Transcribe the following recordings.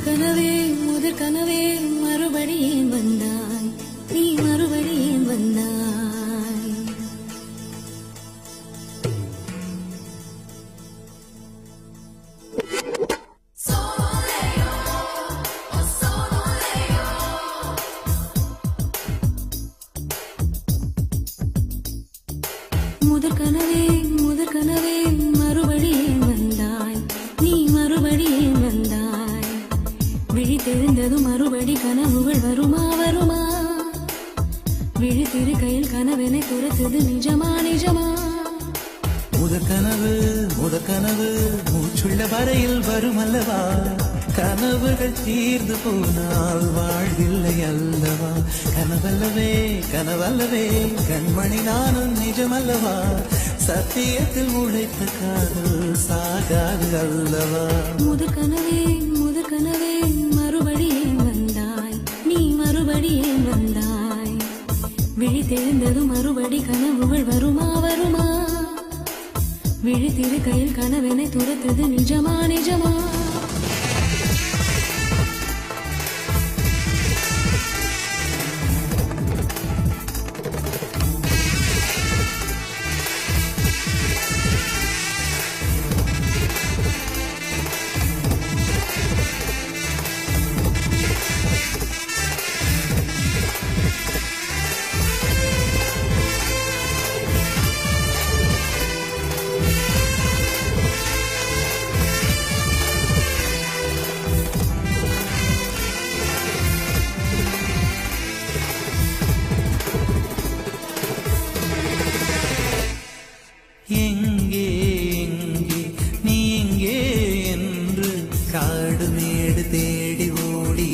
முதற் கனவே மறுபடியும் வந்தாய், நீ மறுபடியும் வந்தாய். முதற் கனவே மறுபடியும் வந்தாய், நீ மறுபடியும் வந்தாய். விழித்தெழுந்ததும் மறுபடி கனவுகள் வருமா வருமா? விழித்திரு கையில் கனவெனை துரத்துது நிஜமா நிஜமா? முதற் கனவு மூச்சுள்ள வரையில் வரும் அல்லவா? கனவுகள் தீர்ந்து போனால் வாழ்வில்லை அல்லவா? கனவல்லவே கண்மணி நானும் நிஜமல்லவா? சத்தியத்தில் உழைத்த காதல் சாகாது அல்லவா? முதற் கனவே மறுபடியும் வந்தாய், நீ மறுபடியும் வந்தாய். விழித்தெழுந்ததும் மறுபடி கனவுகள் வருமா வருமா? விழித்திரு கையில் கனவெனை துரத்தது நிஜமா நிஜமா? எங்கே நீ எங்கே என்று காடு மேடு தேடி ஓடி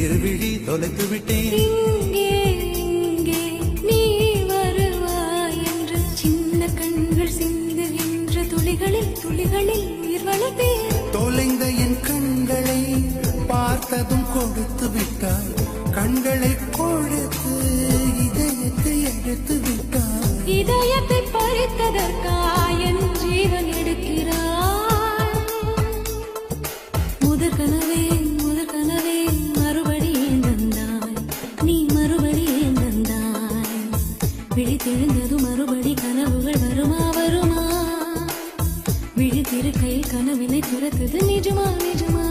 இருவிழி தொலைத்து விட்டேன். இங்கே நீ வருவாய் என்று சின்ன கண்கள் சிந்துகின்ற துளிகளில் உயிர் வளர்த்தேன். தொலைந்த என் கண்களை பார்த்ததும் கொடுத்து விட்டாய், கண்களை கொடுத்து இதயத்தை எடுத்து விட்டாய். இதயத்தை பறித்ததற்காய் என் ஜீவன் எடுக்கிறாய். முதற் கனவே மறுபடியும் வந்தாய், நீ மறுபடியும் வந்தாய். விழித்தெழுந்ததும் மறுபடி கனவுகள் வருமா வருமா? விழித்திரு கையில் கனவினை துரத்துது நிஜமா நிஜமா?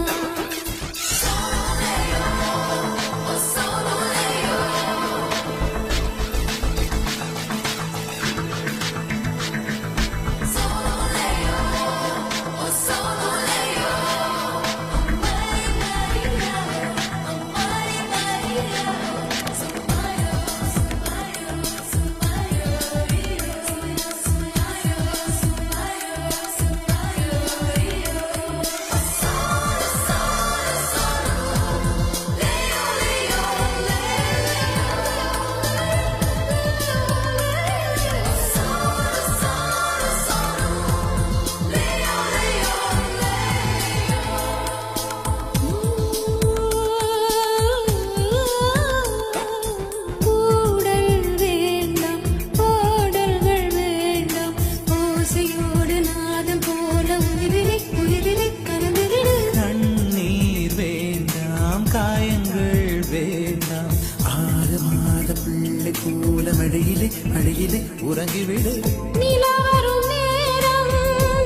மழையிலே உறங்கிவிடு. நிலா வரும் நேரம்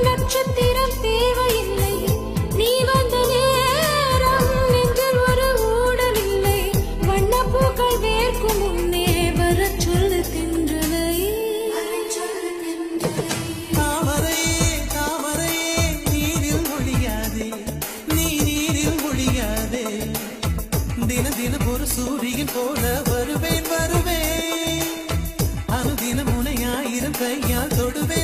நட்சத்திரம் தேவையில்லை, நீ வந்த நேரம் நெஞ்சில் ஒரு ஊடல் இல்லை. வண்ணப்பூக்கள் வேர்க்கும் முன்னே வரச் சொல்லு தென்றலை. தாமரையே நீரில் மொழியாதே, நீ நீரில் மொழியாதே. தினம் ஒரு சூரியன் போல வருவேன். அனுதினம் உன்னை 1000 கையால் தொடுவே